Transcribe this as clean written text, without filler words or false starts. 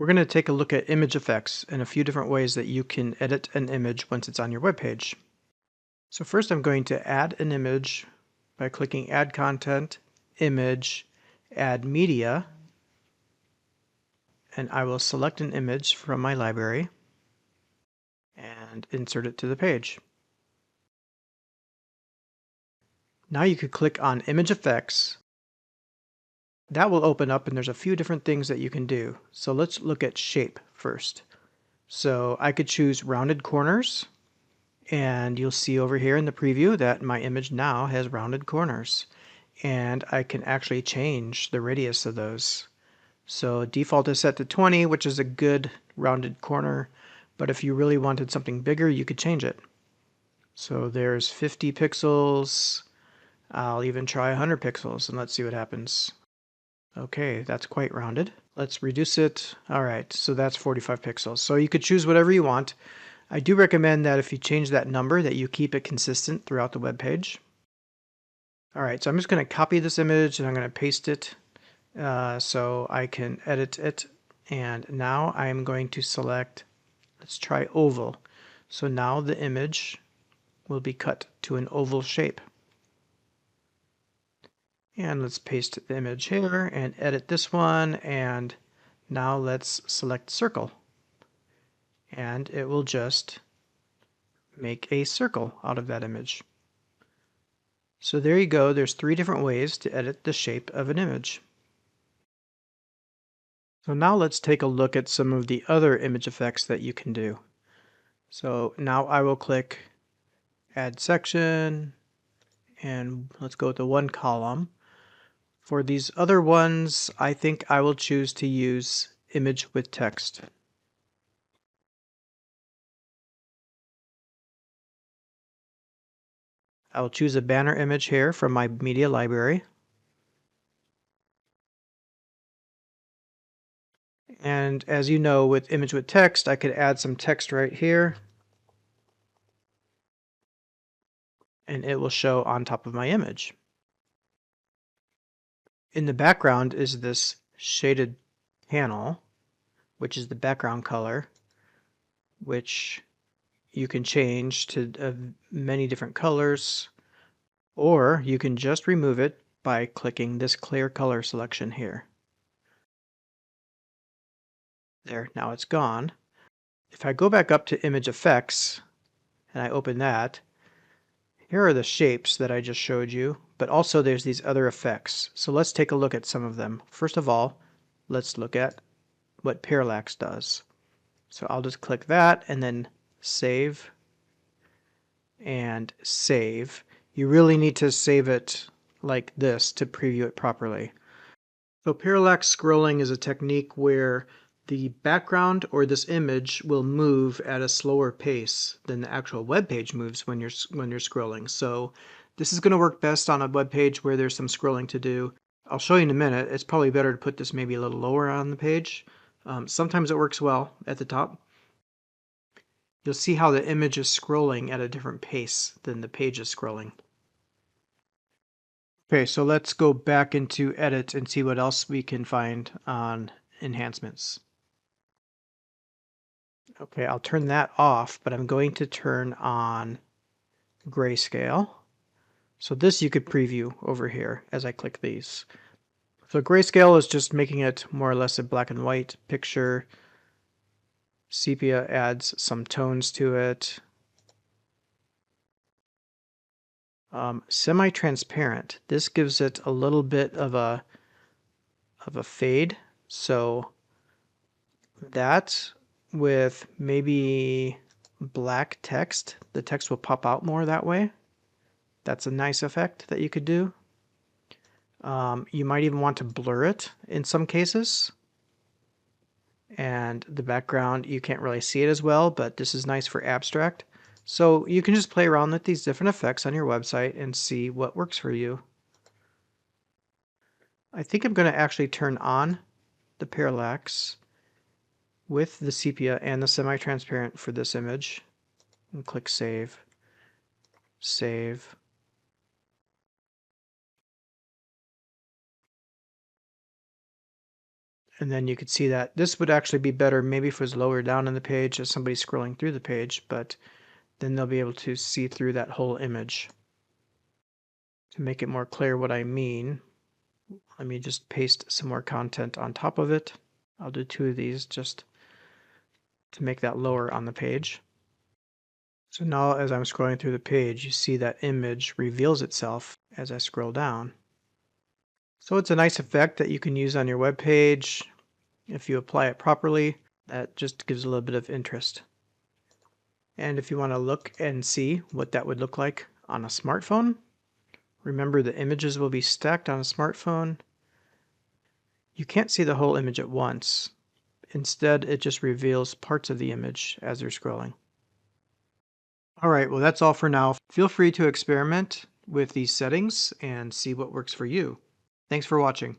We're going to take a look at image effects and a few different ways that you can edit an image once it's on your web page. So first I'm going to add an image by clicking Add Content, Image, Add Media, and I will select an image from my library and insert it to the page. Now you could click on Image Effects. That will open up and there's a few different things that you can do. So let's look at shape first. So I could choose rounded corners, and you'll see over here in the preview that my image now has rounded corners, and I can actually change the radius of those. So default is set to 20, which is a good rounded corner, but if you really wanted something bigger, you could change it. So there's 50 pixels. I'll even try 100 pixels and let's see what happens. Okay, that's quite rounded. Let's reduce it. All right, so that's 45 pixels. So you could choose whatever you want. I do recommend that if you change that number that you keep it consistent throughout the web page. All right, so I'm just going to copy this image and I'm going to paste it so I can edit it. And now I'm going to select, let's try oval. So now the image will be cut to an oval shape. And let's paste the image here and edit this one. And now let's select circle. And it will just make a circle out of that image. So there you go. There's 3 different ways to edit the shape of an image. So now let's take a look at some of the other image effects that you can do. So now I will click Add Section, and let's go with the 1 column. For these other ones, I think I will choose to use Image with Text. I will choose a banner image here from my media library. And as you know, with Image with Text, I could add some text right here, and it will show on top of my image. In the background is this shaded panel, which is the background color, which you can change to many different colors, or you can just remove it by clicking this clear color selection here. There, now it's gone. If I go back up to Image Effects and I open that, here are the shapes that I just showed you, but also there's these other effects. So let's take a look at some of them. First of all, let's look at what parallax does. So I'll just click that and then save and save. You really need to save it like this to preview it properly. So parallax scrolling is a technique where the background or this image will move at a slower pace than the actual web page moves when you're scrolling. So this is going to work best on a web page where there's some scrolling to do. I'll show you in a minute. It's probably better to put this maybe a little lower on the page. Sometimes it works well at the top. You'll see how the image is scrolling at a different pace than the page is scrolling. Okay, so let's go back into Edit and see what else we can find on enhancements. Okay, I'll turn that off, but I'm going to turn on grayscale. So this you could preview over here as I click these. So grayscale is just making it more or less a black and white picture. Sepia adds some tones to it. Semi-transparent. This gives it a little bit of a fade. So that with maybe black text, the text will pop out more that way. That's a nice effect that you could do. You might even want to blur it in some cases. And the background, you can't really see it as well, but this is nice for abstract. So you can just play around with these different effects on your website and see what works for you. I think I'm going to actually turn on the parallax with the sepia and the semi-transparent for this image. And click Save. Save. And then you could see that this would actually be better maybe if it was lower down in the page as somebody's scrolling through the page, but then they'll be able to see through that whole image. To make it more clear what I mean, let me just paste some more content on top of it. I'll do 2 of these just to make that lower on the page. So now as I'm scrolling through the page, you see that image reveals itself as I scroll down. So it's a nice effect that you can use on your web page. If you apply it properly, that just gives a little bit of interest. And if you want to look and see what that would look like on a smartphone, remember the images will be stacked on a smartphone. You can't see the whole image at once. Instead, it just reveals parts of the image as you're scrolling. All right, well, that's all for now. Feel free to experiment with these settings and see what works for you. Thanks for watching.